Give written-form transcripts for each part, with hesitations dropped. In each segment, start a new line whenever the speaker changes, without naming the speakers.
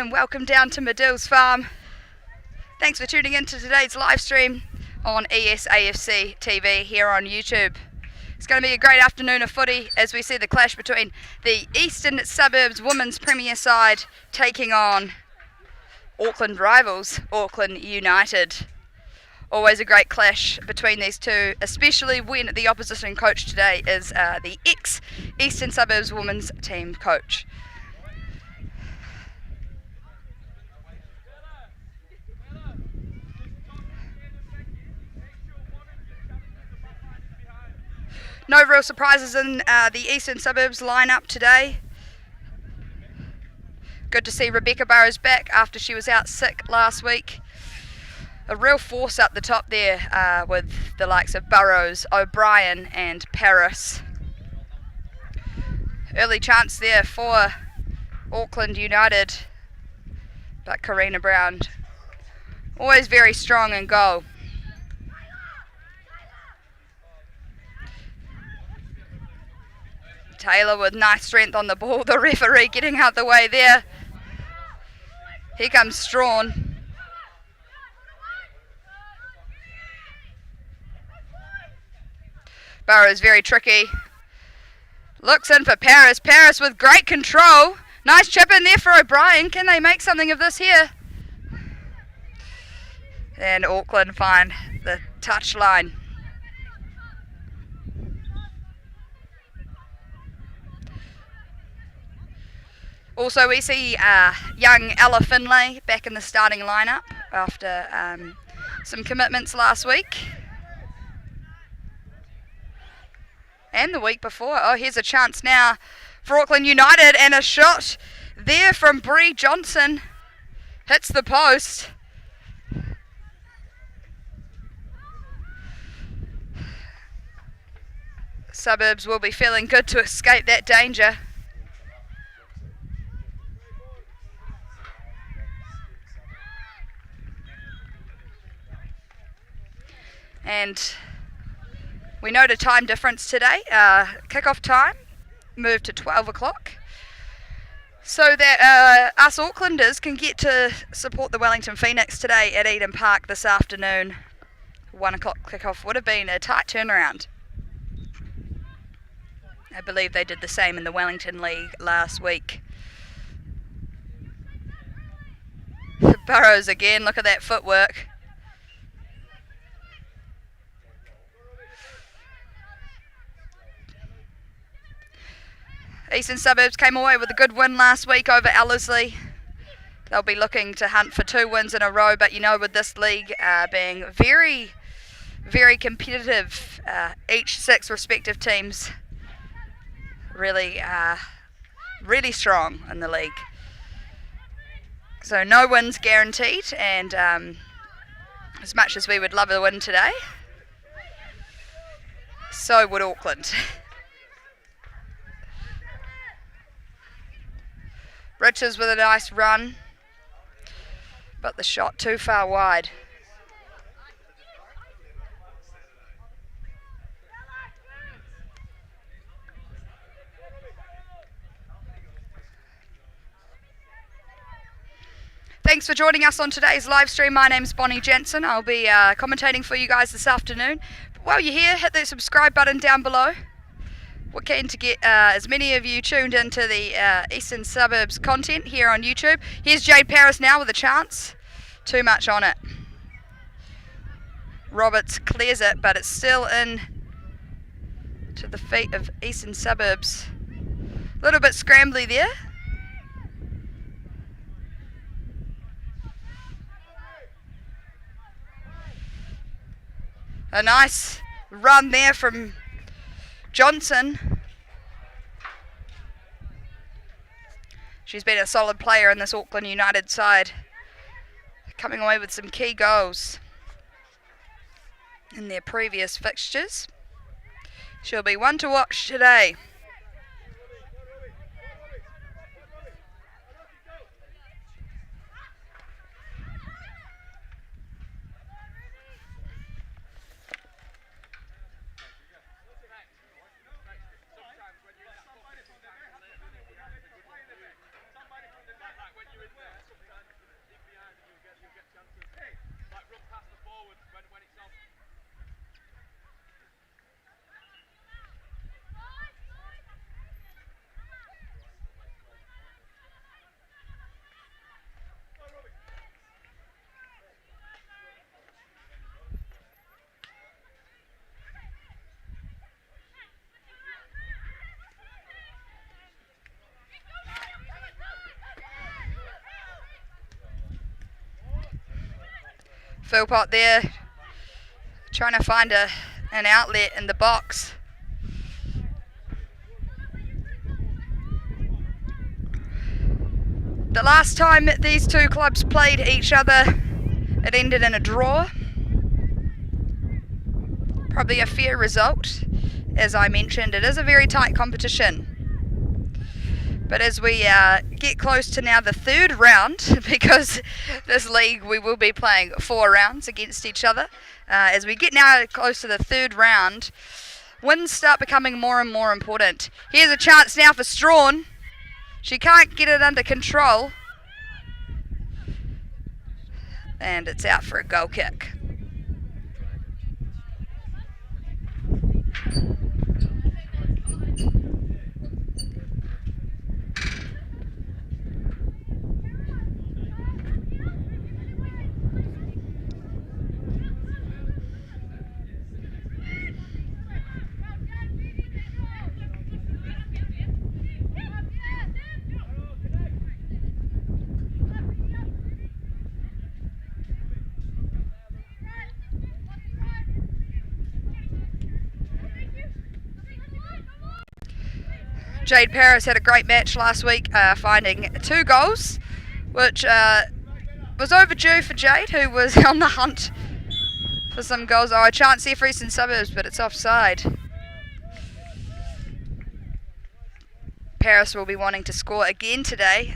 and welcome down to Madills Farm. Thanks for tuning in to today's live stream on ESAFC TV here on YouTube. It's going to be a great afternoon of footy as we see the clash between the Eastern Suburbs Women's Premier side taking on Auckland rivals, Auckland United. Always a great clash between these two, especially when the opposition coach today is the ex-Eastern Suburbs Women's team coach. No real surprises in the Eastern Suburbs lineup today. Good to see Rebecca Burrows back after she was out sick last week. A real force up the top there with the likes of Burrows, O'Brien and Paris. Early chance there for Auckland United, but Karina Brown always very strong in goal. Taylor with nice strength on the ball, the referee getting out the way there. Here comes Strawn. Burrows very tricky. Looks in for Paris. Paris with great control. Nice chip in there for O'Brien. Can they make something of this here? And Auckland find the touch line. Also, we see young Ella Finlay back in the starting lineup after some commitments last week. And the week before. Oh, here's a chance now for Auckland United, and a shot there from Bree Johnson. Hits the post. Suburbs will be feeling good to escape that danger. And we note a time difference today. Kickoff time moved to 12 o'clock so that us Aucklanders can get to support the Wellington Phoenix today at Eden Park this afternoon. 1 o'clock kickoff would have been a tight turnaround. I believe they did the same in the Wellington League last week. Burrows again, look at that footwork. Eastern Suburbs came away with a good win last week over Ellerslie. They'll be looking to hunt for 2 wins in a row, but you know, with this league being very, very competitive, each 6 respective teams really, really strong in the league. So no wins guaranteed, and as much as we would love a win today, so would Auckland. Richards with a nice run, but the shot too far wide. Thanks for joining us on today's live stream. My name's Bonnie Jensen. I'll be commentating for you guys this afternoon. But while you're here, hit the subscribe button down below. We're keen to get as many of you tuned into the Eastern Suburbs content here on YouTube. Here's Jade Paris now with a chance. Too much on it. Roberts clears it, but it's still in to the feet of Eastern Suburbs. A little bit scrambly there. A nice run there from Johnson. She's been a solid player in this Auckland United side, coming away with some key goals in their previous fixtures. She'll be one to watch today. Philpott there, trying to find an outlet in the box. The last time these two clubs played each other, it ended in a draw. Probably a fair result. As I mentioned, it is a very tight competition. But as we get close to now the third round, because this league we will be playing 4 rounds against each other, as we get now close to the third round, wins start becoming more and more important. Here's a chance now for Strawn. She can't get it under control. And it's out for a goal kick. Jade Paris had a great match last week, finding 2 goals, which was overdue for Jade, who was on the hunt for some goals. Oh, a chance here for Eastern Suburbs, but it's offside. Paris will be wanting to score again today.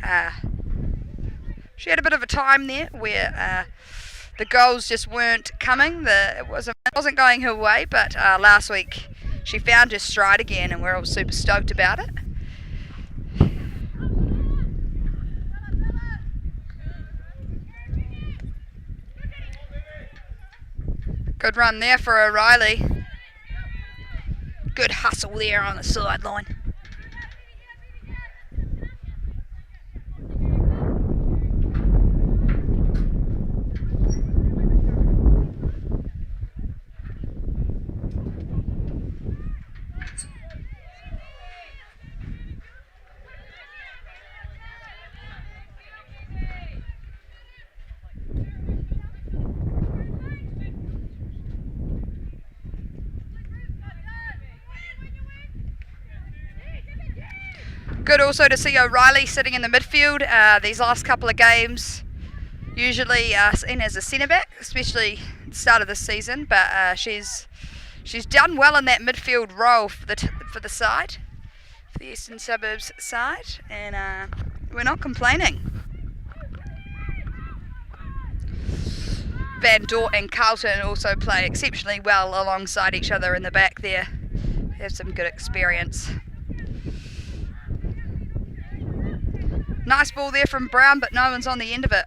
She had a bit of a time there where the goals just weren't coming. It wasn't going her way, but last week she found her stride again, and we're all super stoked about it. Good run there for O'Reilly. Good hustle there on the sideline. Good also to see O'Reilly sitting in the midfield these last couple of games. Usually seen as a centre back, especially at the start of this season, but she's done well in that midfield role for the side, for the Eastern Suburbs side, and we're not complaining. Van Dort and Carlton also play exceptionally well alongside each other in the back there. They have some good experience. Nice ball there from Brown, but no one's on the end of it.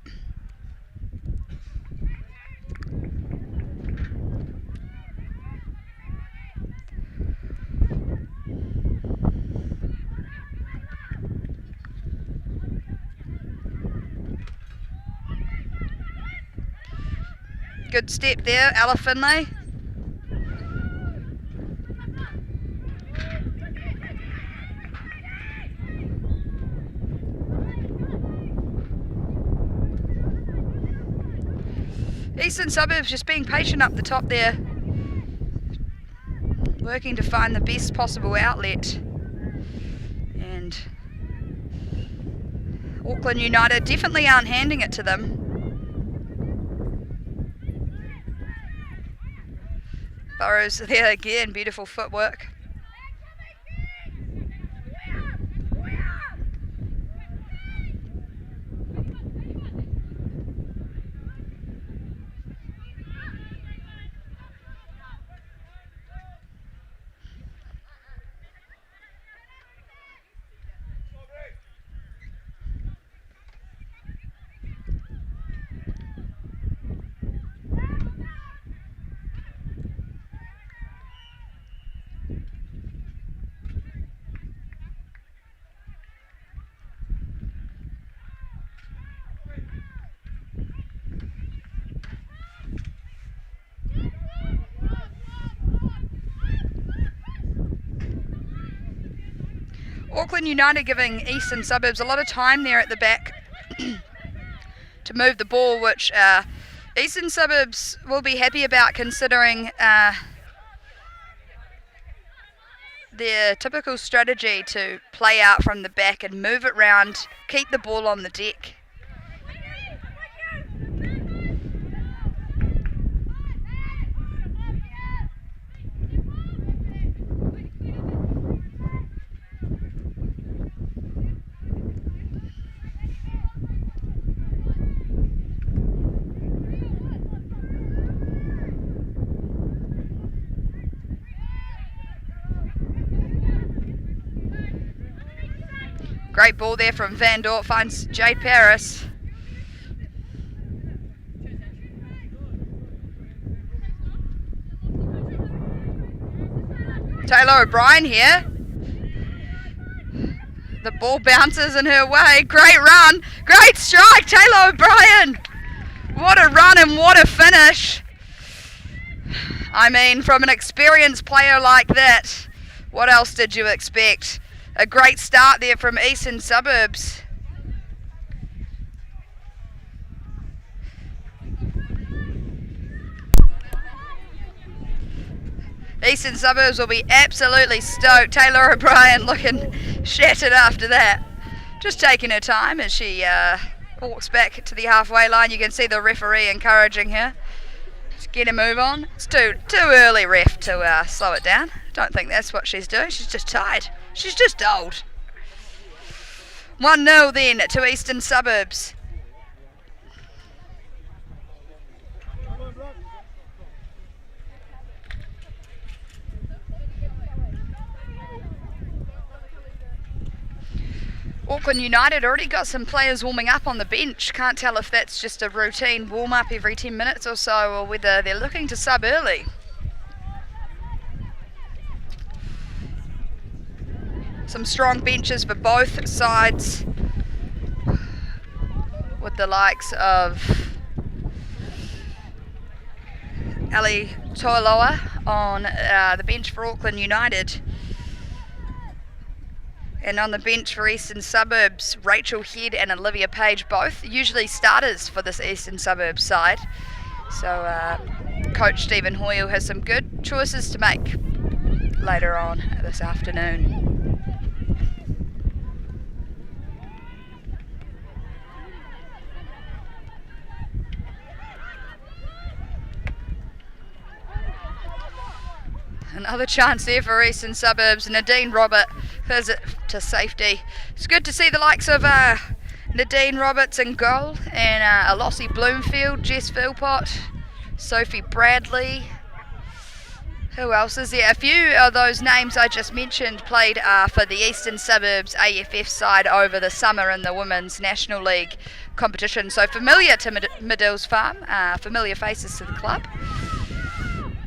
Good step there, Ella Finlay. Eastern Suburbs just being patient up the top there, working to find the best possible outlet, and Auckland United definitely aren't handing it to them. Burrows there again, beautiful footwork. Auckland United giving Eastern Suburbs a lot of time there at the back to move the ball, which Eastern Suburbs will be happy about, considering their typical strategy to play out from the back and move it round, keep the ball on the deck. Great ball there from Van Dort, finds Jade Paris. Taylor O'Brien here. The ball bounces in her way. Great run, great strike, Taylor O'Brien. What a run and what a finish. I mean, from an experienced player like that, what else did you expect? A great start there from Eastern Suburbs. Eastern Suburbs will be absolutely stoked. Taylor O'Brien looking shattered after that. Just taking her time as she walks back to the halfway line. You can see the referee encouraging her to get a move on. It's too early, ref, to slow it down. Don't think that's what she's doing. She's just tired. She's just old. 1-0 then to Eastern Suburbs. Auckland United already got some players warming up on the bench. Can't tell if that's just a routine warm-up every 10 minutes or so, or whether they're looking to sub early. Some strong benches for both sides, with the likes of Ali Toiloa on the bench for Auckland United. And on the bench for Eastern Suburbs, Rachel Head and Olivia Page, both usually starters for this Eastern Suburbs side. So Coach Stephen Hoyle has some good choices to make later on this afternoon. Another chance there for Eastern Suburbs. Nadine Robert clears it to safety. It's good to see the likes of Nadine Roberts in goal, and Ellerslie Bloomfield, Jess Philpott, Sophie Bradley. Who else is there? A few of those names I just mentioned played for the Eastern Suburbs AFF side over the summer in the Women's National League competition. So familiar to Madills Farm, familiar faces to the club.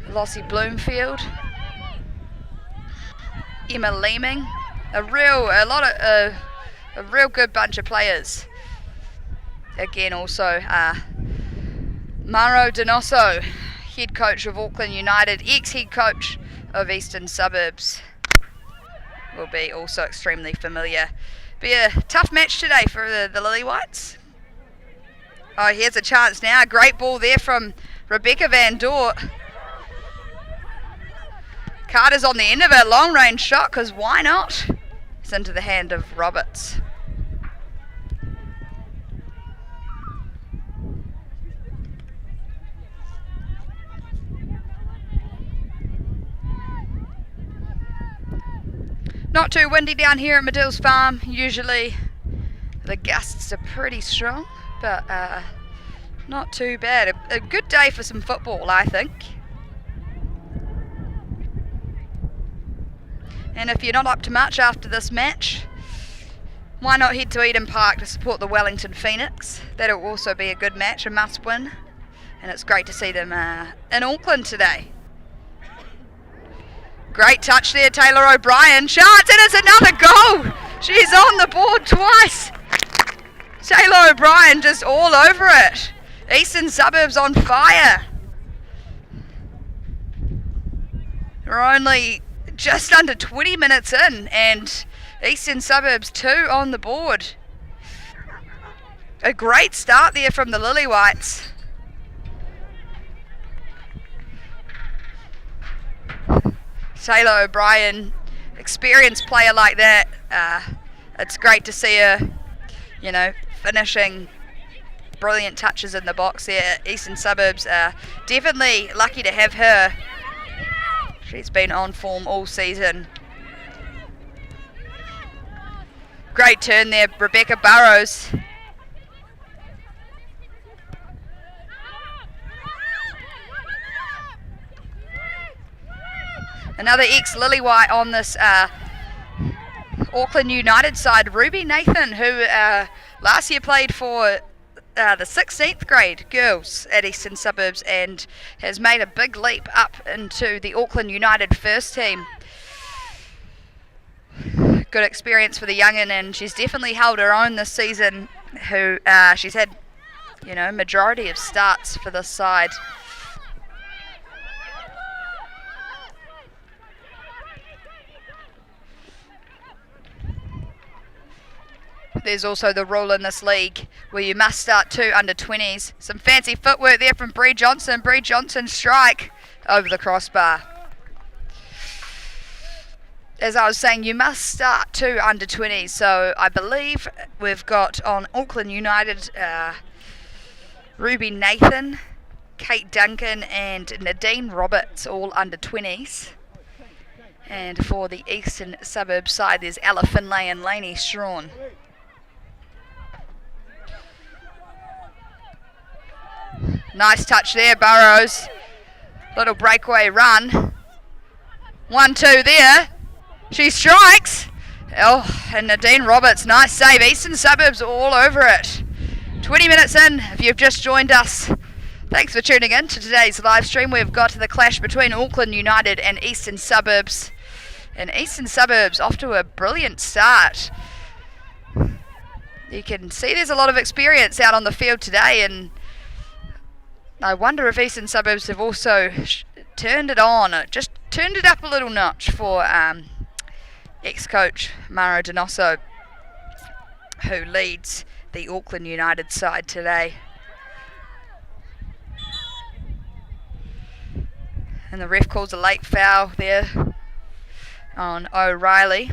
Ellerslie Bloomfield, Emma Leeming, a real good bunch of players. Again, also Maro Donoso, head coach of Auckland United, ex-head coach of Eastern Suburbs, will be also extremely familiar. Be a tough match today for the Lily Whites. Oh, here's a chance now. Great ball there from Rebecca Van Dort. Carter's on the end of it, long range shot, because why not? It's into the hand of Roberts. Not too windy down here at Madills Farm. Usually the gusts are pretty strong, but not too bad. A good day for some football, I think. And if you're not up to much after this match, why not head to Eden Park to support the Wellington Phoenix? That'll also be a good match, a must win. And it's great to see them in Auckland today. Great touch there, Taylor O'Brien. Chance, and it's another goal. She's on the board twice. Taylor O'Brien just all over it. Eastern Suburbs on fire. We're only just under 20 minutes in, and Eastern Suburbs 2 on the board. A great start there from the Lily Whites. Taylor O'Brien, experienced player like that. It's great to see her, finishing brilliant touches in the box there. Eastern Suburbs definitely lucky to have her. She's been on form all season. Great turn there, Rebecca Burrows. Another ex-Lillywhite on this Auckland United side, Ruby Nathan, who last year played for the 16th grade girls at Eastern Suburbs and has made a big leap up into the Auckland United first team. Good experience for the young'un, and she's definitely held her own this season. She's had, majority of starts for this side. There's also the rule in this league where you must start 2 under-20s. Some fancy footwork there from Bree Johnson. Bree Johnson strike over the crossbar. As I was saying, you must start 2 under-20s. So I believe we've got on Auckland United Ruby Nathan, Kate Duncan and Nadine Roberts, all under-20s. And for the Eastern Suburbs side, there's Ella Finlay and Lainey Strawn. Nice touch there, Burrows. Little breakaway run. 1-2 there. She strikes. Oh, and Nadine Roberts, nice save. Eastern Suburbs all over it. 20 minutes in, if you've just joined us, thanks for tuning in to today's live stream. We've got the clash between Auckland United and Eastern Suburbs. And Eastern Suburbs off to a brilliant start. You can see there's a lot of experience out on the field today, and I wonder if Eastern Suburbs have also turned it on, just turned it up a little notch for ex-coach Mara Donoso, who leads the Auckland United side today. And the ref calls a late foul there on O'Reilly.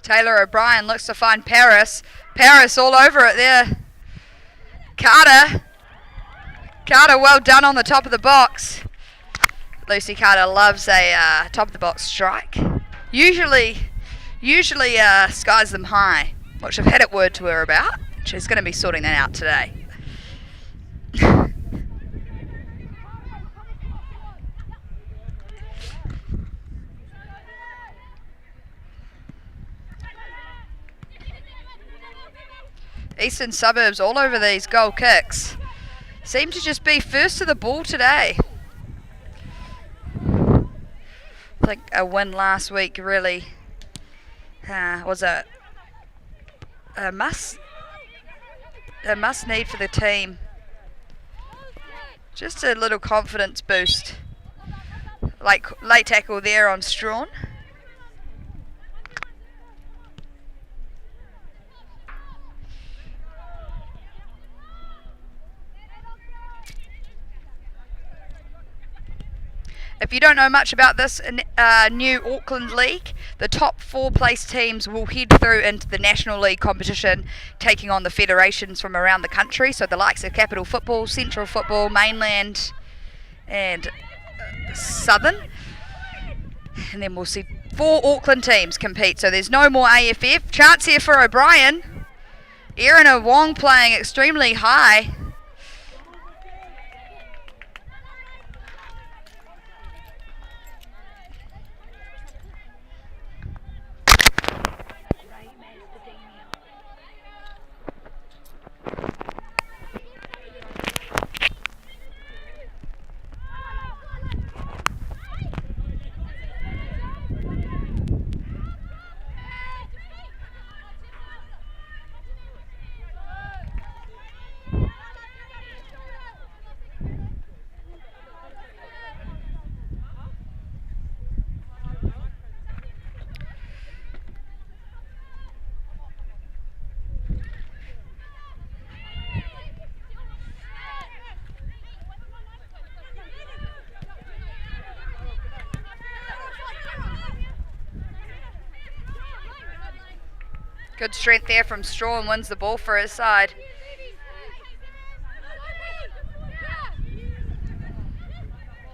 Taylor O'Brien looks to find Paris. Paris all over it there. Carter, well done on the top of the box. Lucy Carter loves a top of the box strike. Usually skies them high, which I've had it word to her about. She's going to be sorting that out today. Eastern Suburbs all over these goal kicks. Seem to just be first to the ball today. I think a win last week really was a must need for the team. Just a little confidence boost. Like late tackle there on Strawn. If you don't know much about this new Auckland League, the top 4 place teams will head through into the National League competition, taking on the federations from around the country, so the likes of Capital Football, Central Football, Mainland, and Southern. And then we'll see 4 Auckland teams compete, so there's no more AFF. Chance here for O'Brien. Erin Wong playing extremely high. Good strength there from Straw, and wins the ball for his side.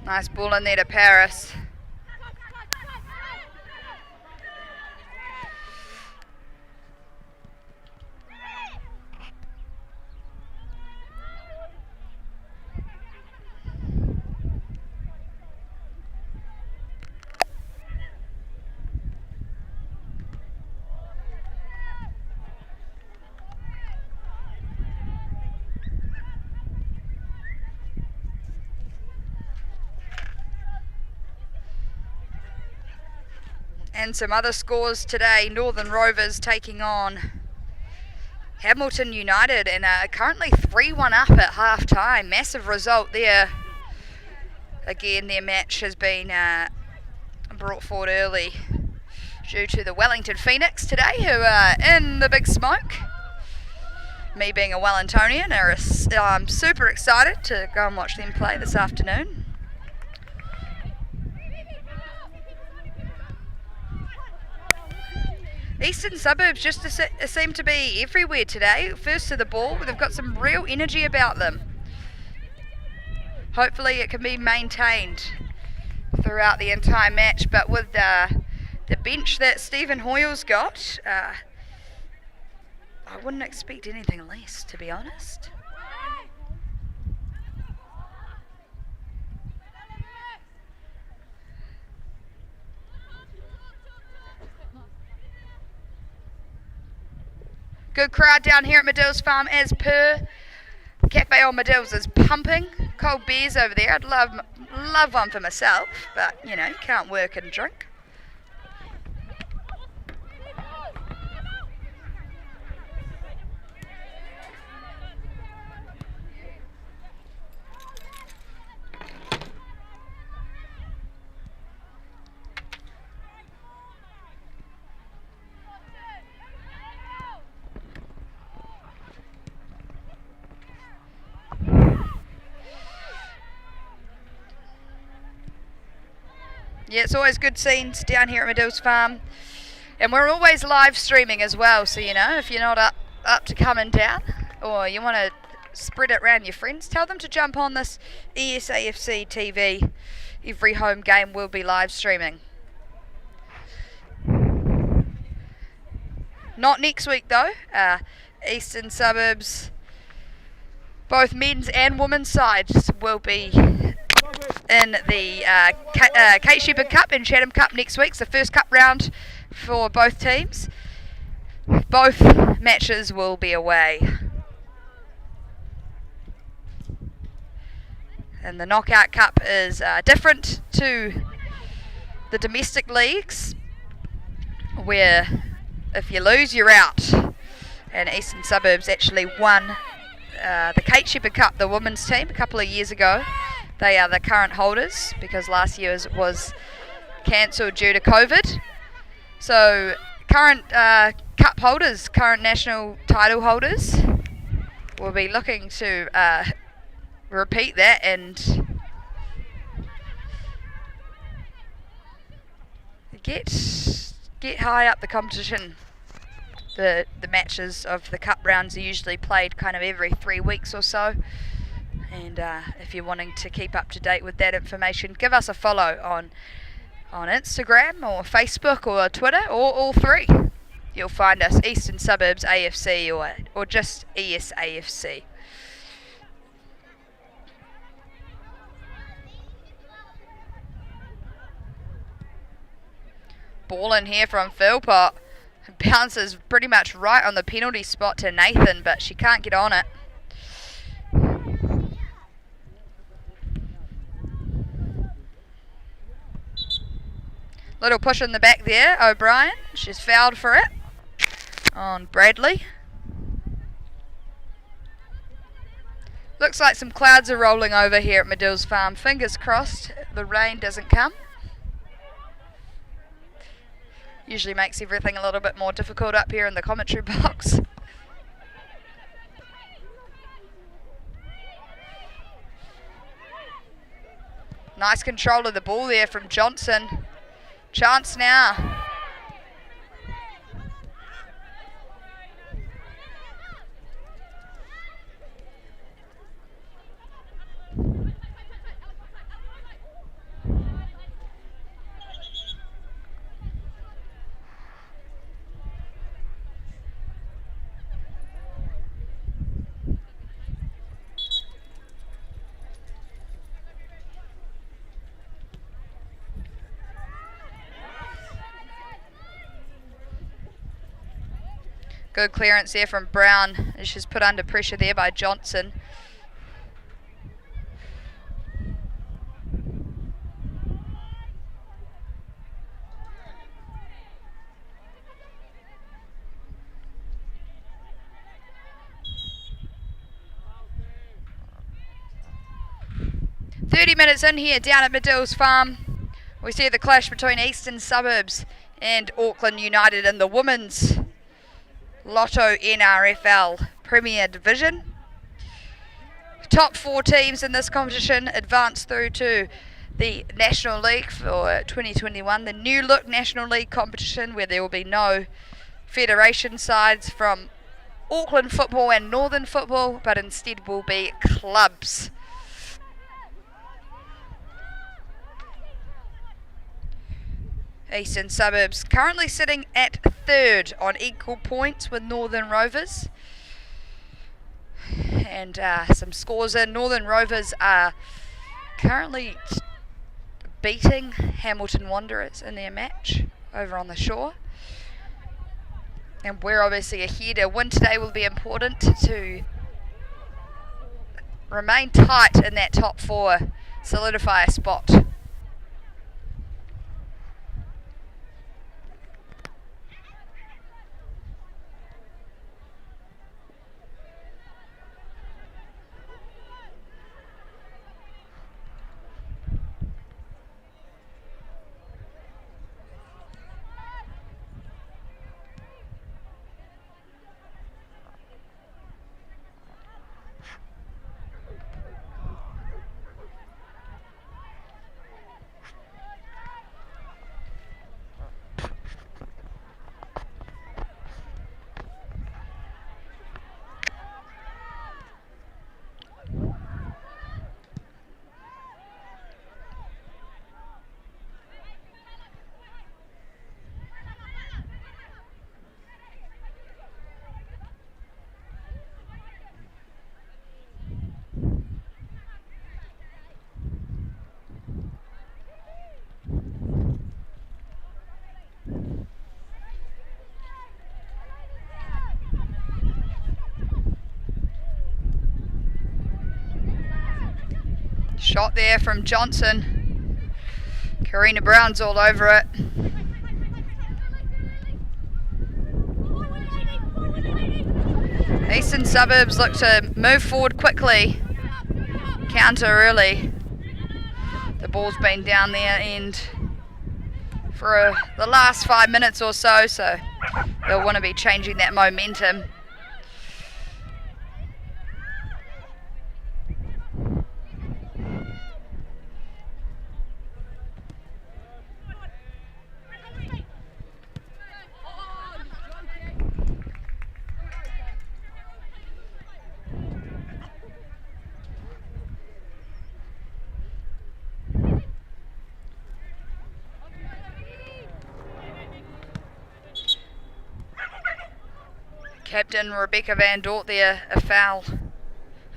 Nice ball in there to Paris. And some other scores today. Northern Rovers taking on Hamilton United and are currently 3-1 up at half time. Massive result there. Again, their match has been brought forward early due to the Wellington Phoenix today, who are in the big smoke. Me being a Wellingtonian, I'm super excited to go and watch them play this afternoon. Eastern Suburbs just seem to be everywhere today. First to the ball, they've got some real energy about them. Hopefully it can be maintained throughout the entire match, but with the bench that Stephen Hoyle's got, I wouldn't expect anything less, to be honest. Good crowd down here at Madills Farm as per. Cafe on Madills is pumping. Cold beers over there. I'd love one for myself, but you know, you can't work and drink. Yeah, it's always good scenes down here at Madills Farm. And we're always live streaming as well, so you know, if you're not up to coming down or you want to spread it around your friends, tell them to jump on this ESAFC TV. Every home game will be live streaming. Not next week though. Eastern Suburbs, both men's and women's sides will be in the Kate Shepherd Cup and Chatham Cup next week. It's the first cup round for both teams. Both matches will be away. And the Knockout Cup is different to the domestic leagues, where if you lose, you're out. And Eastern Suburbs actually won the Kate Shepherd Cup, the women's team, a couple of years ago. They are the current holders because last year was cancelled due to COVID. So current cup holders, current national title holders, will be looking to repeat that and get high up the competition. The matches of the cup rounds are usually played kind of every 3 weeks or so. And if you're wanting to keep up to date with that information, give us a follow on Instagram or Facebook or Twitter or all three. You'll find us Eastern Suburbs AFC or just ESAFC. Ball in here from Philpott. Bounces pretty much right on the penalty spot to Nathan, but she can't get on it. Little push in the back there, O'Brien. She's fouled for it on Bradley. Looks like some clouds are rolling over here at Madills Farm. Fingers crossed the rain doesn't come. Usually makes everything a little bit more difficult up here in the commentary box. Nice control of the ball there from Johnson. Chance now. Good clearance there from Brown. She's put under pressure there by Johnson. Minutes in here down at Madills Farm. We see the clash between Eastern Suburbs and Auckland United in the women's LOTTO NRFL Premier Division. Top 4 teams in this competition advance through to the National League for 2021, the new look National League competition where there will be no federation sides from Auckland football and Northern football, but instead will be clubs. Eastern Suburbs currently sitting at 3rd on equal points with Northern Rovers. And some scores in. Northern Rovers are currently beating Hamilton Wanderers in their match over on the shore. And we're obviously ahead. A win today will be important to remain tight in that top 4, solidify a spot. Shot there from Johnson. Karina Brown's all over it. Eastern Suburbs look to move forward quickly. Counter early. The ball's been down their end for the last 5 minutes or so, so they'll want to be changing that momentum. Captain Rebecca Van Dort there, a foul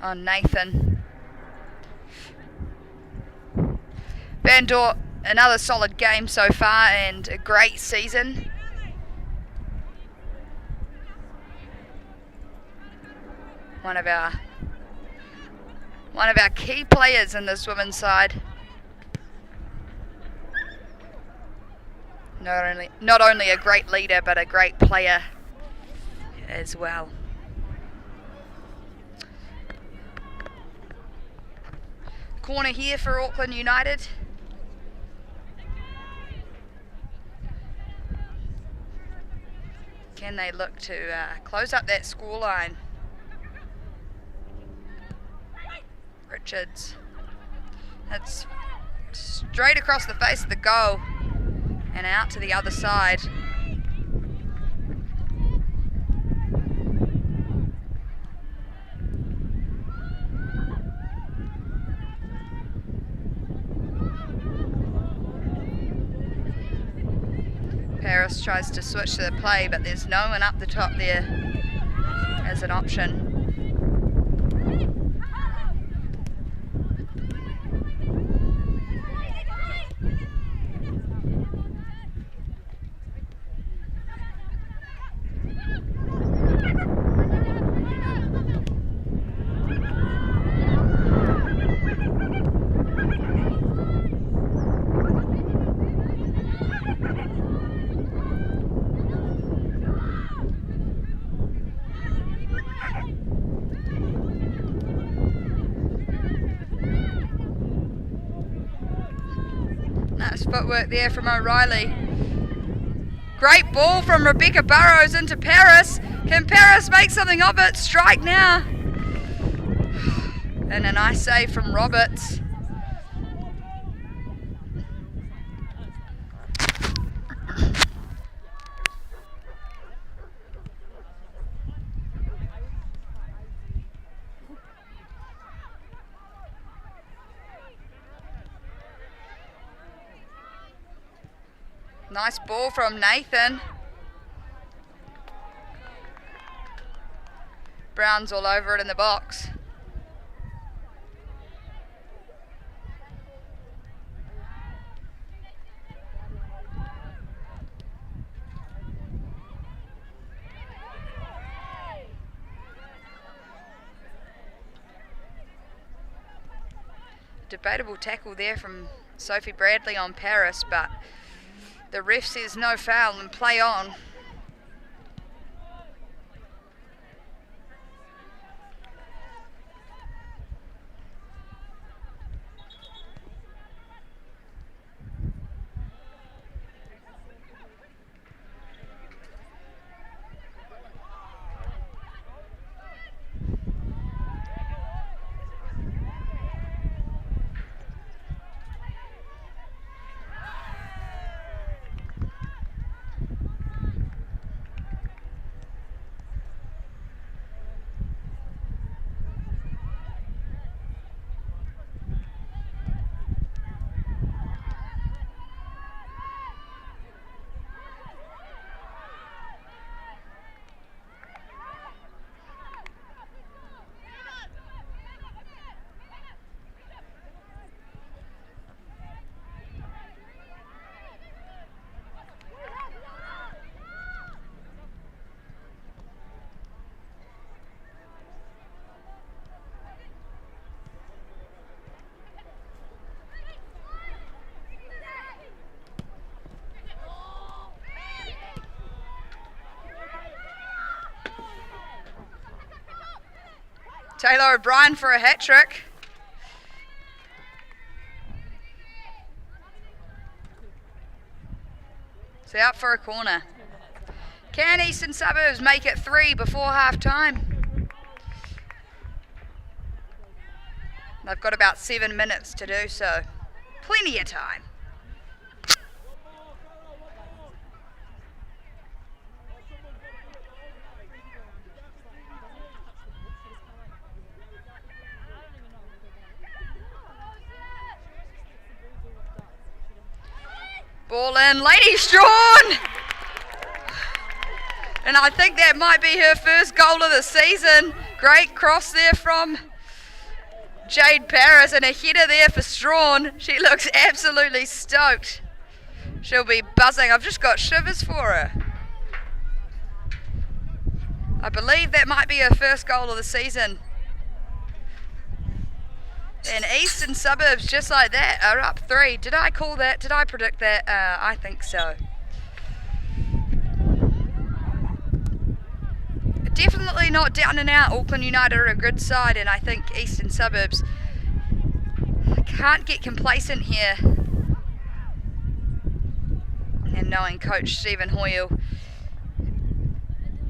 on Nathan. Van Dort, another solid game so far and a great season. One of our key players in this women's side. Not only a great leader, but a great player as well. Corner here for Auckland United. Can they look to close up that scoreline? Richards. That's straight across the face of the goal and out to the other side. Paris tries to switch to the play, but there's no one up the top there as an option. Nice footwork there from O'Reilly. Great ball from Rebecca Burrows into Paris. Can Paris make something of it? Strike now. And a nice save from Roberts. Nice ball from Nathan. Brown's all over it in the box. Debatable tackle there from Sophie Bradley on Paris, but the ref says no foul and play on. Taylor O'Brien for a hat-trick. It's out for a corner. Can Eastern Suburbs make it 3 before half-time? They've got about 7 minutes to do so. Plenty of time. Ball in, Lady Strawn! And I think that might be her first goal of the season. Great cross there from Jade Paris, and a header there for Strawn. She looks absolutely stoked. She'll be buzzing. I've just got shivers for her. I believe that might be her first goal of the season. And Eastern Suburbs, just like that, are up 3. Did I call that? Did I predict that? I think so. Definitely not down and out. Auckland United are a good side, and I think Eastern Suburbs can't get complacent here. And knowing Coach Stephen Hoyle,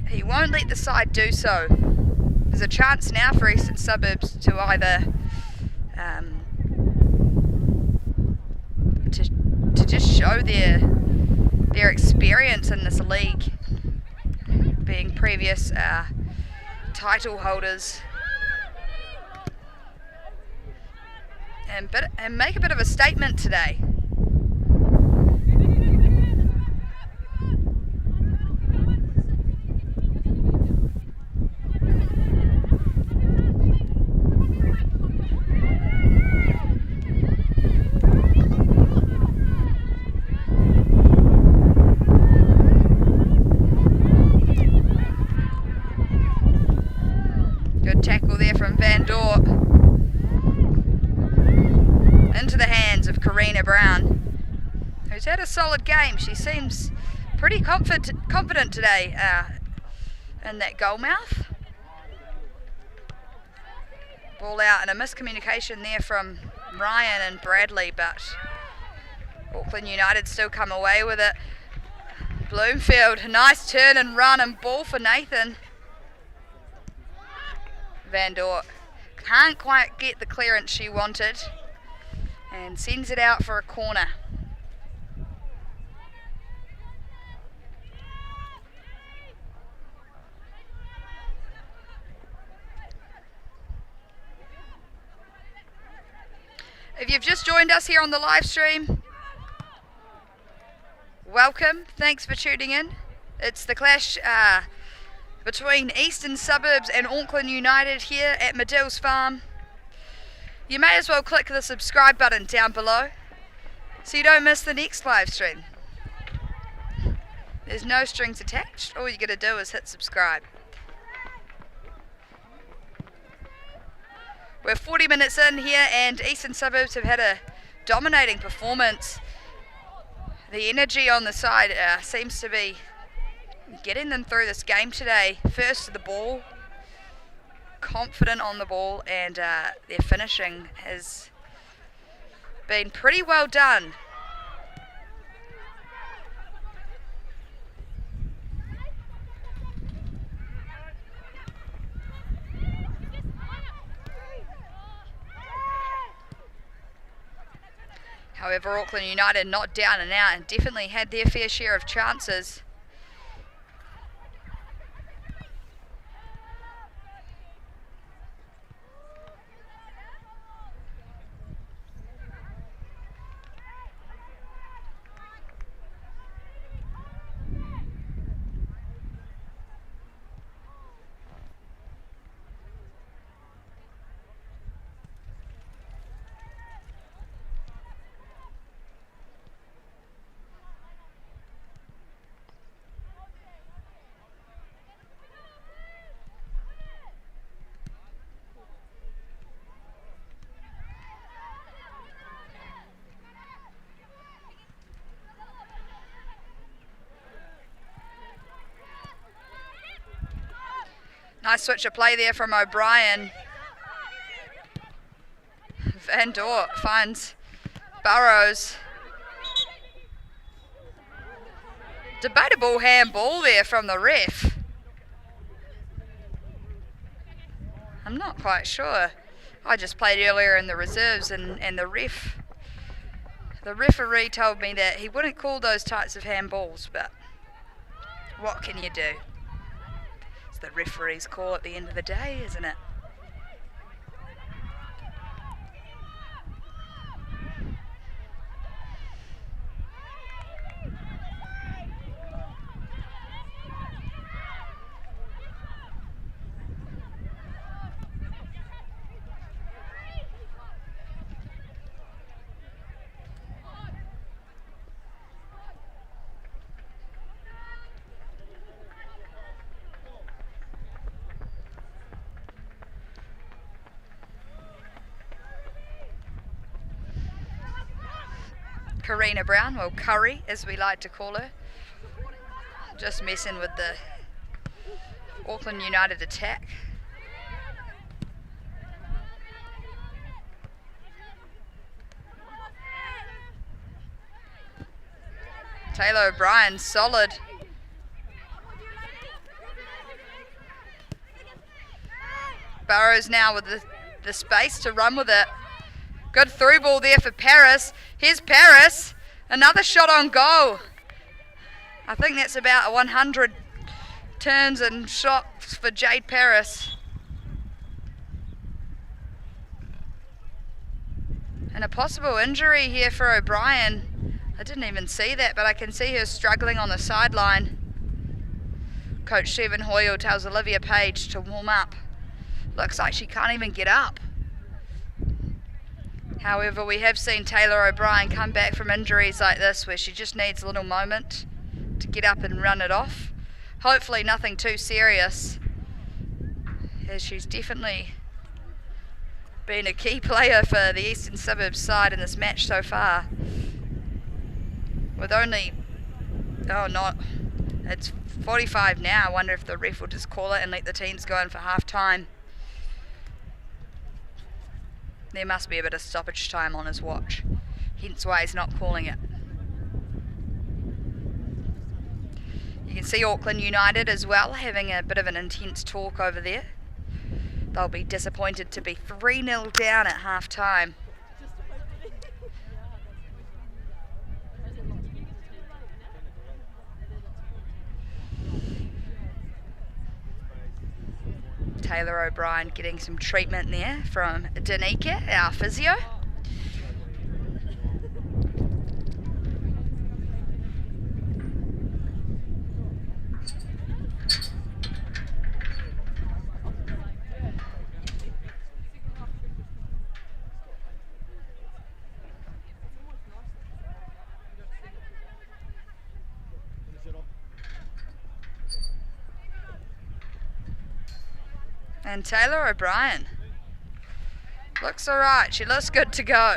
he won't let the side do so. There's a chance now for Eastern Suburbs to either to just show their experience in this league, being previous title holders, and make a bit of a statement today. Good tackle there from Van Dort. Into the hands of Karina Brown, who's had a solid game. She seems pretty confident today in that goal mouth. Ball out, and a miscommunication there from Ryan and Bradley, but Auckland United still come away with it. Bloomfield, nice turn and run and ball for Nathan. Van Dort can't quite get the clearance she wanted and sends it out for a corner. If you've just joined us here on the live stream, welcome. Thanks for tuning in. It's the clash between Eastern Suburbs and Auckland United here at Madills Farm. You may as well click the subscribe button down below so you don't miss the next live stream. There's no strings attached. All you got to do is hit subscribe. We're 40 minutes in here, and Eastern Suburbs have had a dominating performance. The energy on the side seems to be getting them through this game today. First to the ball, confident on the ball, and their finishing has been pretty well done. However, Auckland United not down and out and definitely had their fair share of chances. Nice switch of play there from O'Brien. Van Dort finds Burrows. Debatable handball there from the ref. I'm not quite sure. I just played earlier in the reserves, and the referee told me that he wouldn't call those types of handballs, but what can you do? It's the referee's call at the end of the day, isn't it? Karina Brown, well Curry as we like to call her. Just messing with the Auckland United attack. Taylor O'Brien, solid. Burrows now with the space to run with it. Good through ball there for Paris. Here's Paris. Another shot on goal. I think that's about 100 turns and shots for Jade Paris. And a possible injury here for O'Brien. I didn't even see that, but I can see her struggling on the sideline. Coach Stephen Hoyle tells Olivia Page to warm up. Looks like she can't even get up. However, we have seen Taylor O'Brien come back from injuries like this where she just needs a little moment to get up and run it off. Hopefully nothing too serious, as she's definitely been a key player for the Eastern Suburbs side in this match so far. With only, it's 45 now. I wonder if the ref will just call it and let the teams go in for half time. There must be a bit of stoppage time on his watch, hence why he's not calling it. You can see Auckland United as well having a bit of an intense talk over there. They'll be disappointed to be 3-0 down at half time. Taylor O'Brien getting some treatment there from Danica, our physio. And Taylor O'Brien looks alright. She looks good to go.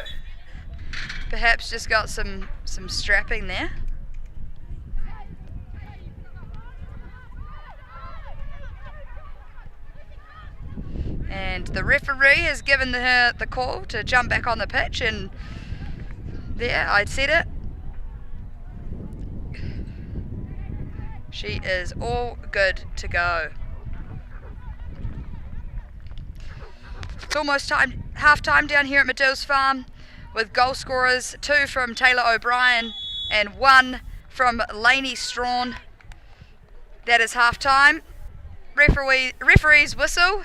Perhaps just got some strapping there. And the referee has given her the call to jump back on the pitch, and there, I said it. She is all good to go. It's almost half time down here at Madills Farm, with goal scorers 2 from Taylor O'Brien and 1 from Lainey Strawn. That is half time. Referee's whistle.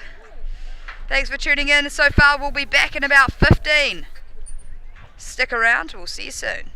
Thanks for tuning in so far. We'll be back in about 15. Stick around, we'll see you soon.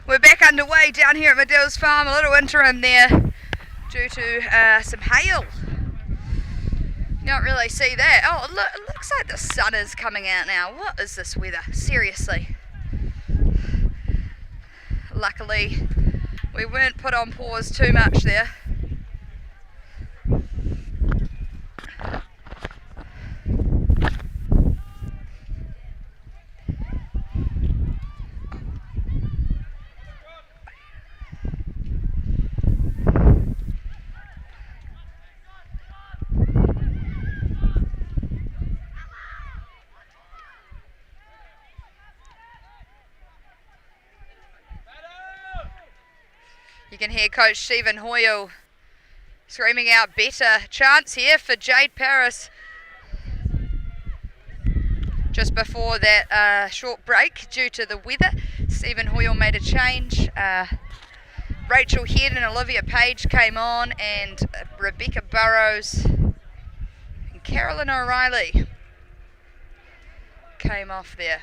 We're back underway down here at Madills Farm. A little interim there due to some hail. You don't really see that. Oh, look, it looks like the sun is coming out now. What is this weather? Seriously. Luckily, we weren't put on pause too much there. You can hear Coach Stephen Hoyle screaming out better. Chance here for Jade Paris. Just before that short break due to the weather, Stephen Hoyle made a change. Rachel Head and Olivia Page came on, and Rebecca Burrows and Carolyn O'Reilly came off there.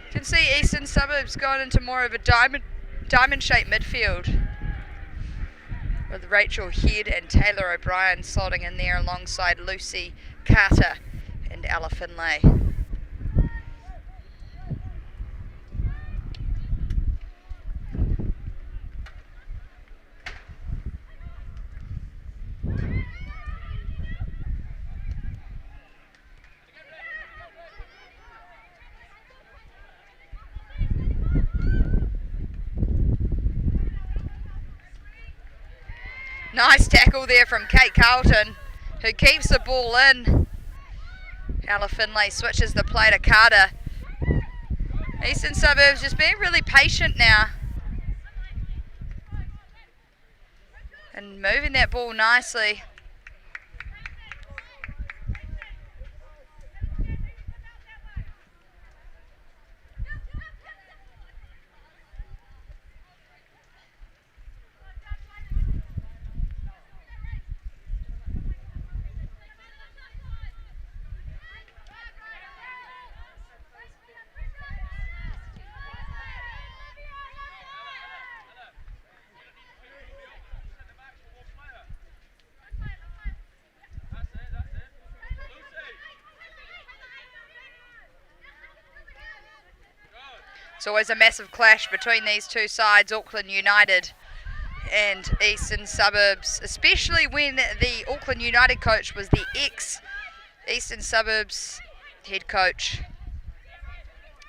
You can see Eastern Suburbs going into more of a diamond-shaped midfield, with Rachel Head and Taylor O'Brien slotting in there alongside Lucy Carter and Ella Finlay. Nice tackle there from Kate Carlton, who keeps the ball in. Ella Finlay switches the play to Carter. Eastern Suburbs just being really patient now and moving that ball nicely. It's always a massive clash between these two sides, Auckland United and Eastern Suburbs, especially when the Auckland United coach was the ex-Eastern Suburbs head coach.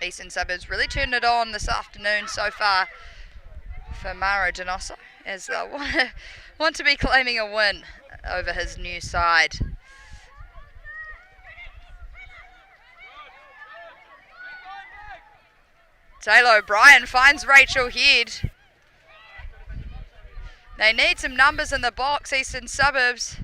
Eastern Suburbs really turned it on this afternoon so far for Mara Donoso, as they want to be claiming a win over his new side. Taylor O'Brien finds Rachel Head. They need some numbers in the box, Eastern Suburbs.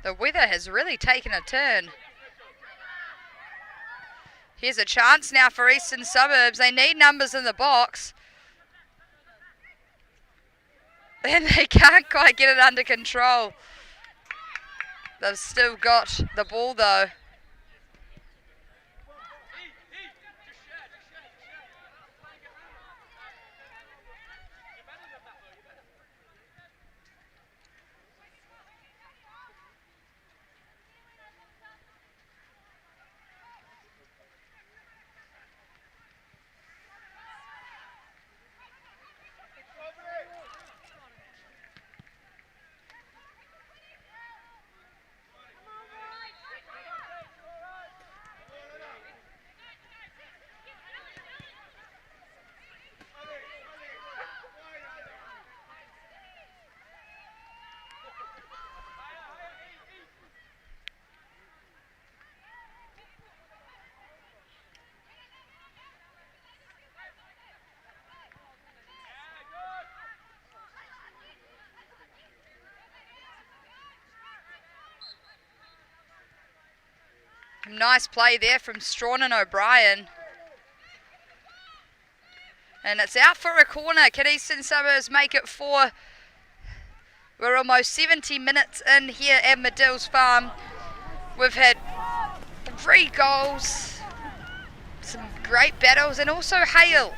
The weather has really taken a turn. Here's a chance now for Eastern Suburbs. They need numbers in the box. And they can't quite get it under control. They've still got the ball though. Nice play there from Strawn and O'Brien. And it's out for a corner. Can Eastern Suburbs make it 4? We're almost 70 minutes in here at Madills Farm. We've had 3 goals, some great battles, and also hail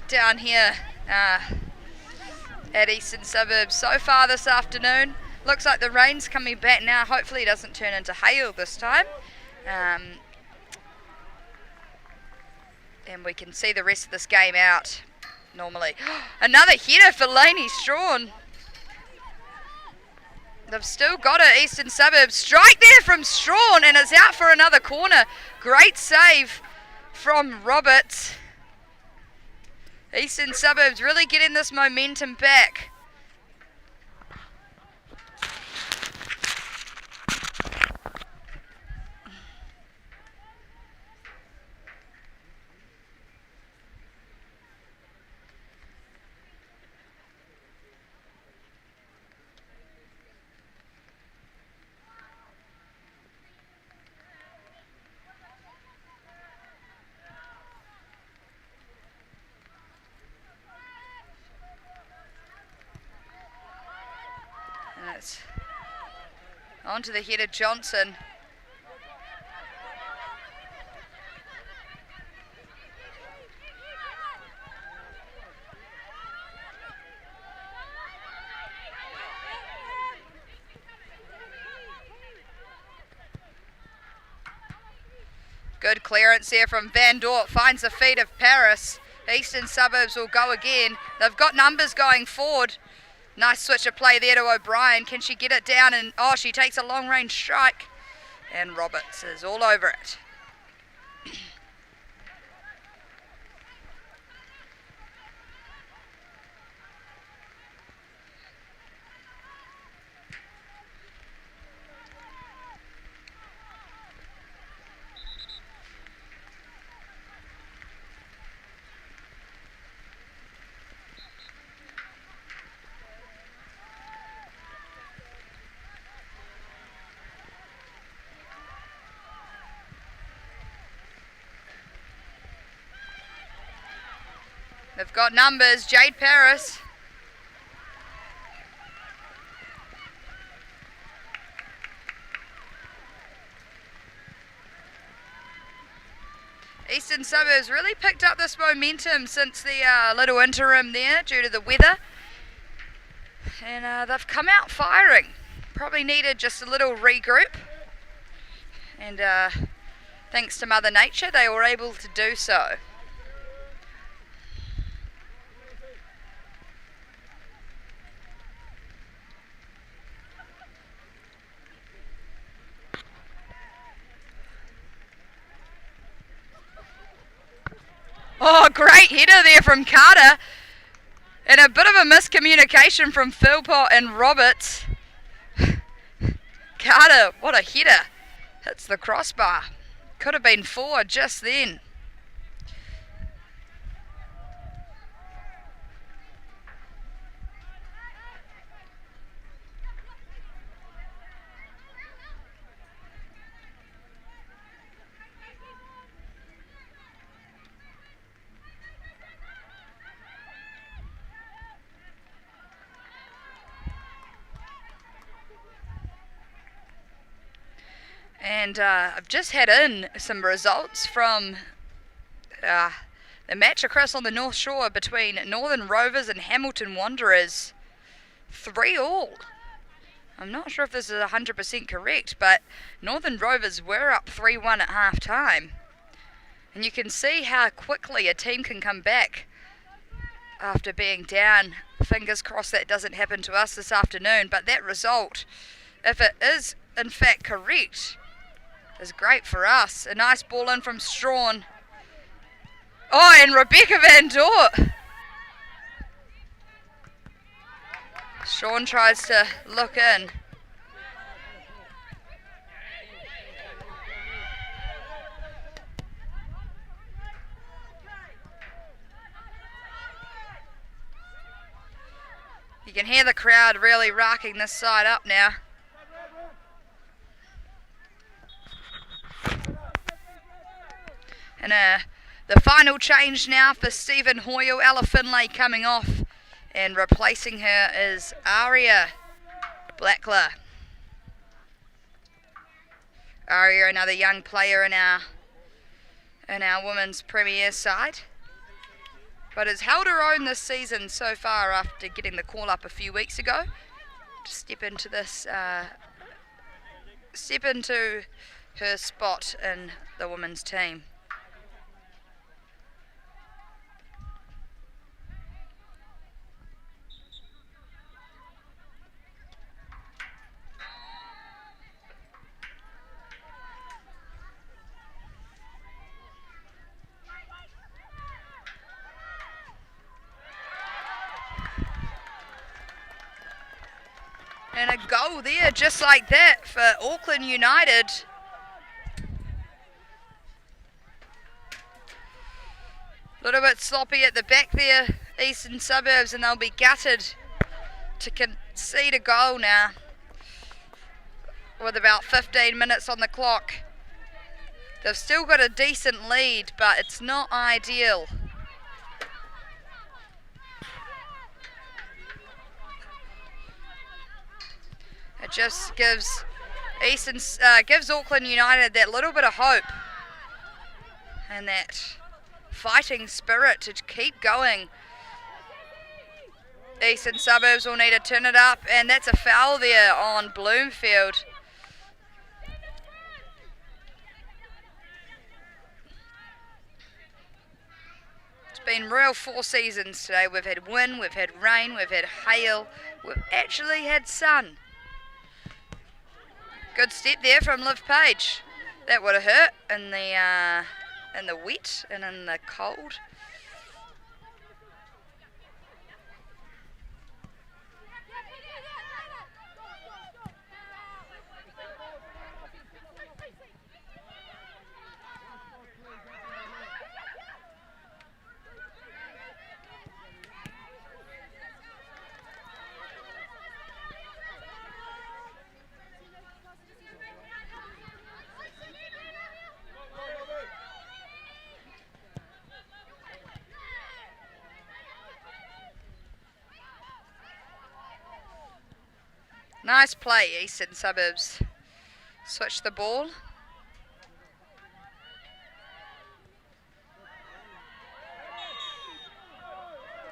down here at Eastern Suburbs so far this afternoon. Looks like the rain's coming back now. Hopefully it doesn't turn into hail this time. And we can see the rest of this game out normally. Another header for Laney Strawn. They've still got it, Eastern Suburbs. Strike there from Strawn, and it's out for another corner. Great save from Roberts. Eastern Suburbs really getting this momentum back. Onto the header, Johnson. Good clearance there from Van Dort. Finds the feet of Paris. Eastern Suburbs will go again. They've got numbers going forward. Nice switch of play there to O'Brien. Can she get it down? And oh, she takes a long range strike. And Roberts is all over it. They've got numbers, Jade Paris. Eastern Suburbs really picked up this momentum since the little interim there due to the weather. And they've come out firing. Probably needed just a little regroup. And thanks to Mother Nature, they were able to do so. Oh, great header there from Carter. And a bit of a miscommunication from Philpott and Roberts. Carter, what a header. Hits the crossbar. Could have been 4 just then. And I've just had in some results from the match across on the North Shore between Northern Rovers and Hamilton Wanderers. 3-3. I'm not sure if this is 100% correct, but Northern Rovers were up 3-1 at half time. And you can see how quickly a team can come back after being down. Fingers crossed that doesn't happen to us this afternoon, but that result, if it is in fact correct, is great for us. A nice ball in from Strawn. Oh, and Rebecca Van Dort. Strawn tries to look in. You can hear the crowd really rocking this side up now. And the final change now for Stephen Hoyle, Ella Finlay coming off, and replacing her is Aria Blackler. Aria, another young player in our women's premier side, but has held her own this season so far after getting the call up a few weeks ago to step into her spot in the women's team. And a goal there, just like that, for Auckland United. A little bit sloppy at the back there, Eastern Suburbs, and they'll be gutted to concede a goal now with about 15 minutes on the clock. They've still got a decent lead, but it's not ideal. It just gives Auckland United that little bit of hope and that fighting spirit to keep going. Eastern Suburbs will need to turn it up, and that's a foul there on Bloomfield. It's been real 4 seasons today. We've had wind, we've had rain, we've had hail, we've actually had sun. Good step there from Liv Page. That would have hurt in the wet and in the cold. Nice play, Eastern Suburbs. Switch the ball.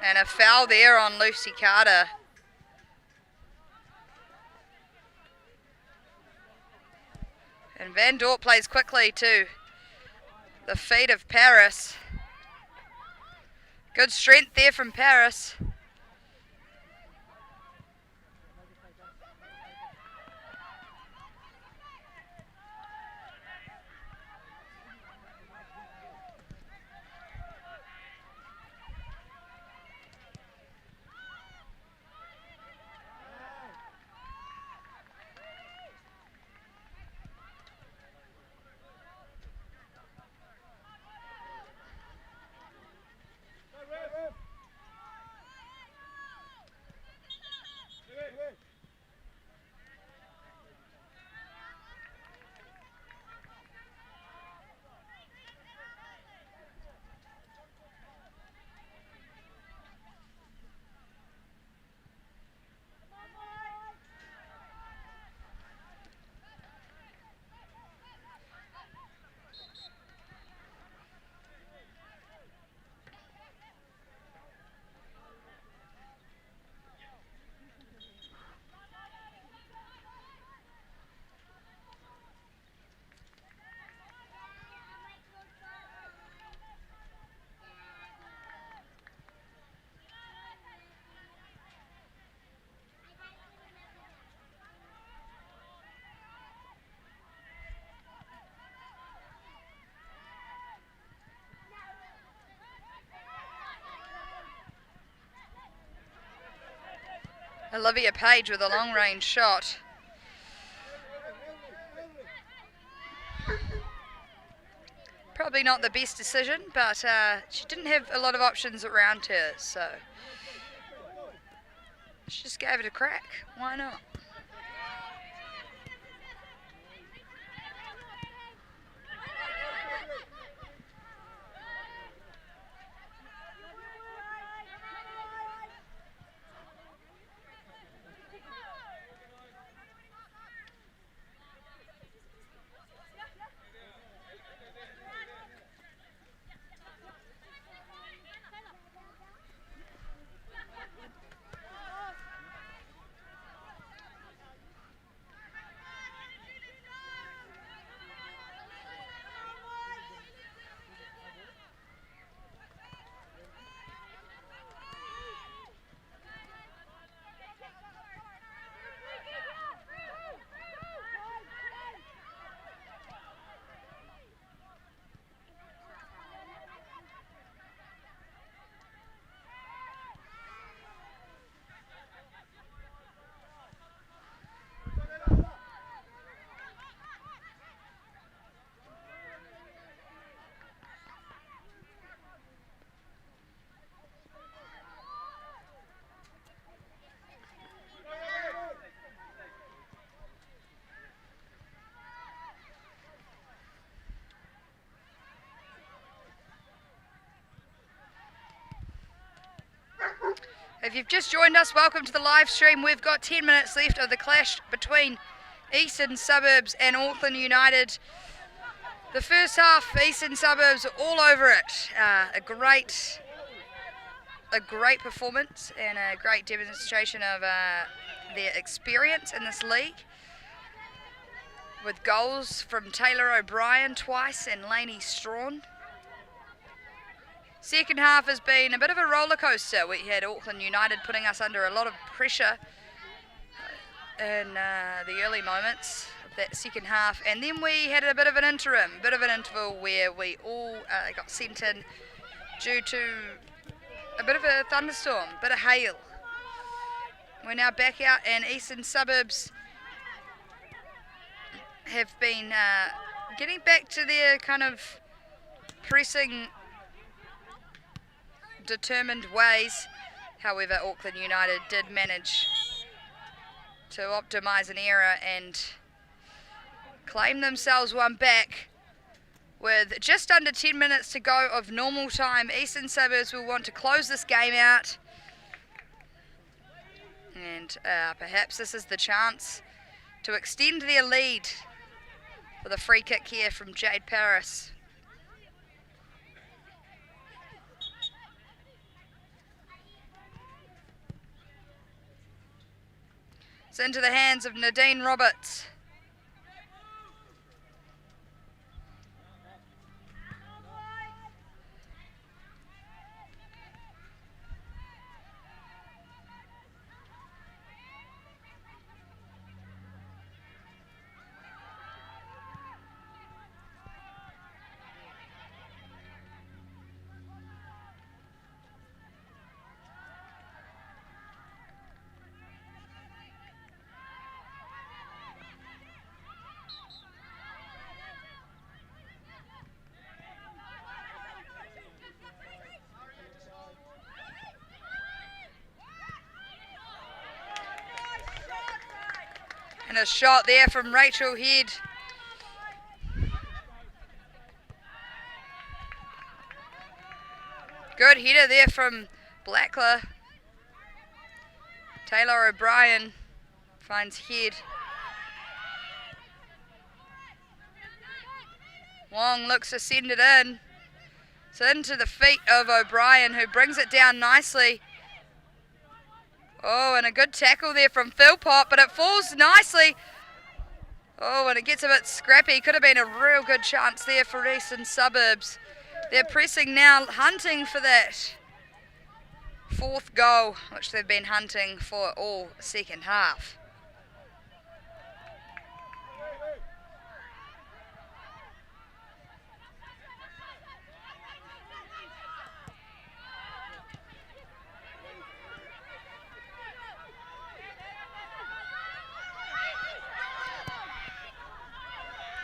And a foul there on Lucy Carter. And Van Dort plays quickly to the feet of Paris. Good strength there from Paris. Olivia Page with a long-range shot. Probably not the best decision, but she didn't have a lot of options around her, so she just gave it a crack. Why not? If you've just joined us, welcome to the live stream. We've got 10 minutes left of the clash between Eastern Suburbs and Auckland United. The first half, Eastern Suburbs all over it. A great performance and a great demonstration of their experience in this league, with goals from Taylor O'Brien twice and Laney Strawn. Second half has been a bit of a roller coaster. We had Auckland United putting us under a lot of pressure in the early moments of that second half, and then we had a bit of an interval where we all got sent in due to a bit of a thunderstorm, a bit of hail. We're now back out, and Eastern Suburbs have been getting back to their kind of pressing, determined ways. However, Auckland United did manage to optimise an error and claim themselves one back. With just under 10 minutes to go of normal time, Eastern Suburbs will want to close this game out, and perhaps this is the chance to extend their lead with a free kick here from Jade Paris. It's into the hands of Nadine Roberts. And a shot there from Rachel Head. Good header there from Blackler. Taylor O'Brien finds Head. Wong looks to send it in. It's into the feet of O'Brien, who brings it down nicely. Oh, and a good tackle there from Philpott, but it falls nicely. Oh, and it gets a bit scrappy. Could have been a real good chance there for Eastern Suburbs. They're pressing now, hunting for that fourth goal, which they've been hunting for all second half.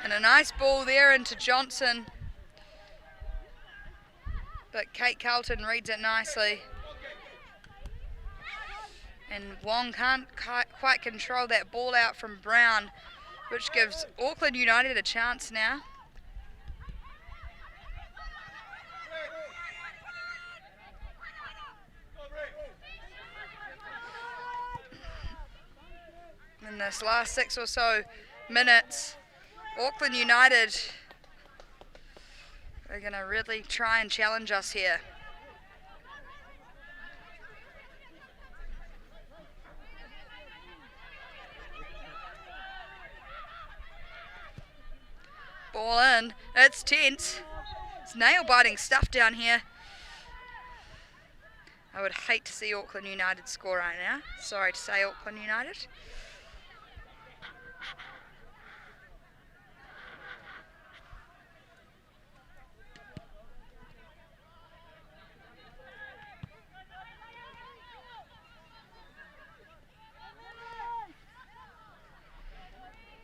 And a nice ball there into Johnson, but Kate Carlton reads it nicely. And Wong can't quite control that ball out from Brown, which gives Auckland United a chance now. In this last 6 or so minutes, Auckland United are going to really try and challenge us here. Ball in. It's tense. It's nail-biting stuff down here. I would hate to see Auckland United score right now. Sorry to say, Auckland United.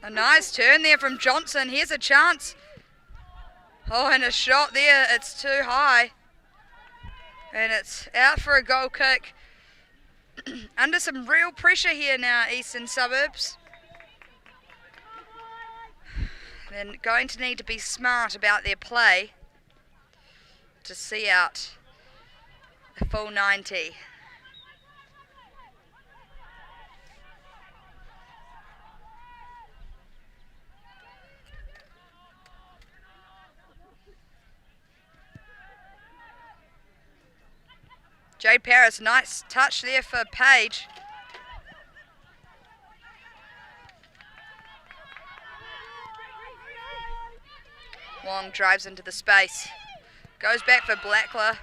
A nice turn there from Johnson. Here's a chance. Oh, and a shot there. It's too high. And it's out for a goal kick. Under some real pressure here now, Eastern Suburbs. They're going to need to be smart about their play to see out the full 90. Jade Paris, nice touch there for Paige. Wong drives into the space. Goes back for Blackler.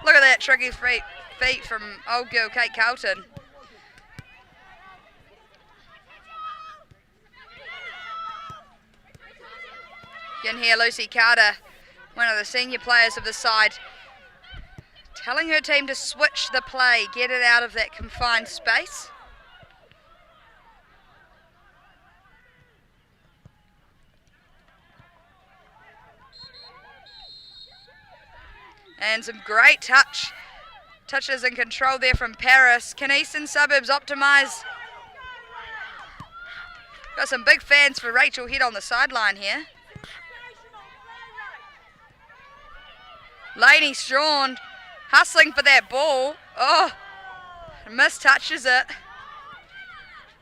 Look at that tricky feet from old girl Kate Carlton. You can hear Lucy Carter, one of the senior players of the side, telling her team to switch the play, get it out of that confined space. And some great touches and control there from Paris. Can Eastern Suburbs optimise? Got some big fans for Rachel Head on the sideline here. Lainey Strawn hustling for that ball. Oh, mistouches it.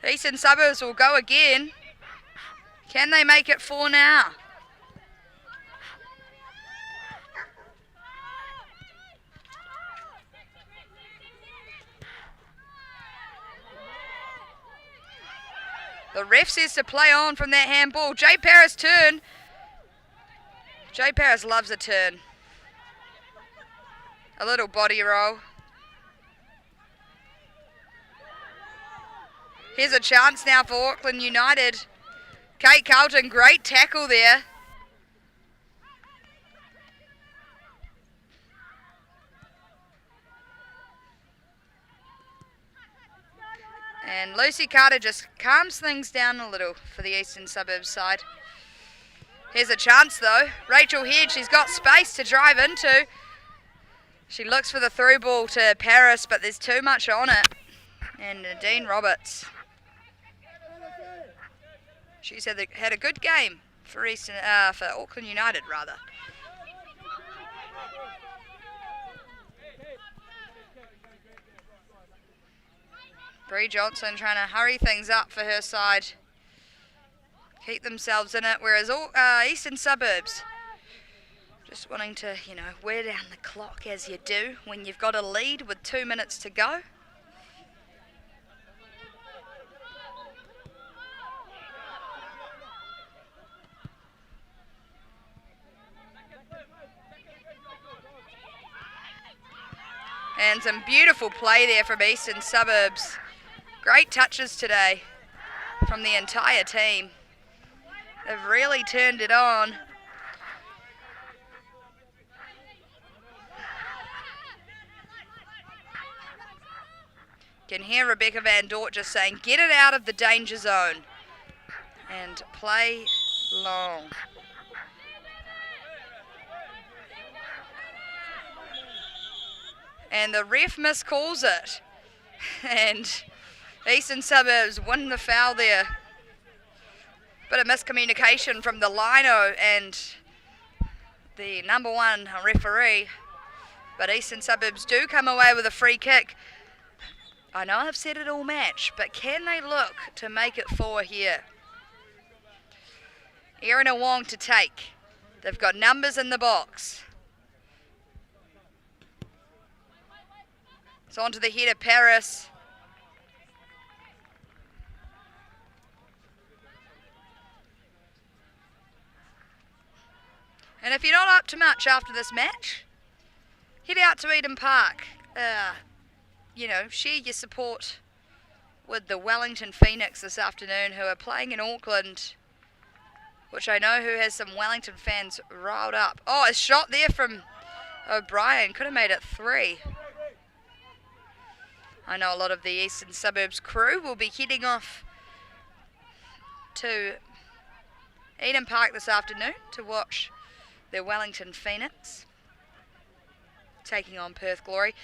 Eastern Suburbs will go again. Can they make it 4 now? The ref says to play on from that handball. Jay Paris turn. Jay Paris loves a turn. A little body roll. Here's a chance now for Auckland United. Kate Carlton, great tackle there. And Lucy Carter just calms things down a little for the Eastern Suburbs side. Here's a chance though. Rachel Head, she's got space to drive into. She looks for the through ball to Paris, but there's too much on it. And Nadine Roberts. She's had a good game for for Auckland United rather. Bree Johnson trying to hurry things up for her side. Keep themselves in it, whereas Eastern Suburbs just wanting to, wear down the clock as you do when you've got a lead with 2 minutes to go. And some beautiful play there from Eastern Suburbs. Great touches today from the entire team. They've really turned it on. Can hear Rebecca Van Dort just saying, get it out of the danger zone and play long. And the ref miscalls it. And Eastern Suburbs win the foul there. Bit of miscommunication from the lino and the number 1 referee. But Eastern Suburbs do come away with a free kick. I know I've said it all match, but can they look to make it 4 here? Erin Wong to take. They've got numbers in the box. It's onto the head of Paris. And if you're not up to much after this match, head out to Eden Park. Share your support with the Wellington Phoenix this afternoon, who are playing in Auckland, which I know who has some Wellington fans riled up. Oh, a shot there from O'Brien. Could have made it 3. I know a lot of the Eastern Suburbs crew will be heading off to Eden Park this afternoon to watch the Wellington Phoenix taking on Perth Glory.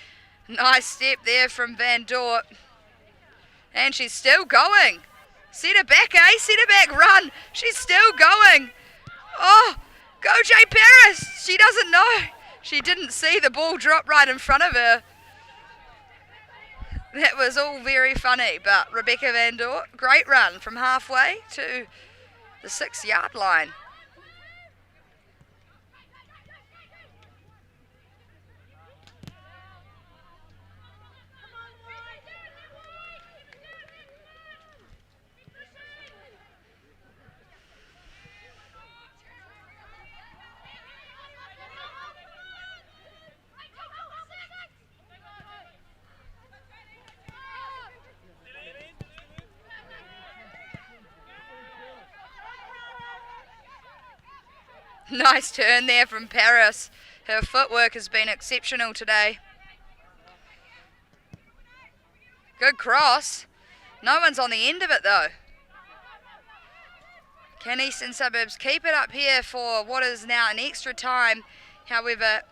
Nice step there from Van Dort. And she's still going. Set her back, Set her back, run. She's still going. Oh, go Jay Paris. She doesn't know. She didn't see the ball drop right in front of her. That was all very funny, but Rebecca Van Dort, great run from halfway to the 6-yard line. Nice turn there from Paris. Her footwork has been exceptional today. Good cross. No one's on the end of it though. Can Eastern Suburbs keep it up here for what is now an extra time? However,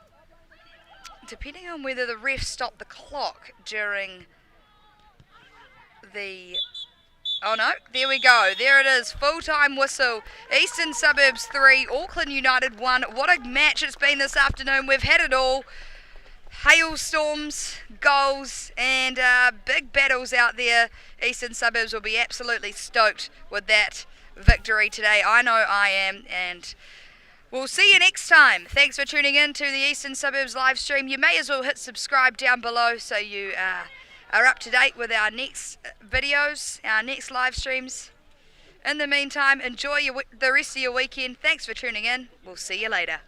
depending on whether the refs stop the clock during the... Oh no, there we go. There it is. Full-time whistle. Eastern Suburbs 3, Auckland United 1. What a match it's been this afternoon. We've had it all. Hailstorms, goals, and big battles out there. Eastern Suburbs will be absolutely stoked with that victory today. I know I am, and we'll see you next time. Thanks for tuning in to the Eastern Suburbs live stream. You may as well hit subscribe down below so you are up to date with our next videos, our next live streams. In the meantime, enjoy the rest of your weekend. Thanks for tuning in. We'll see you later.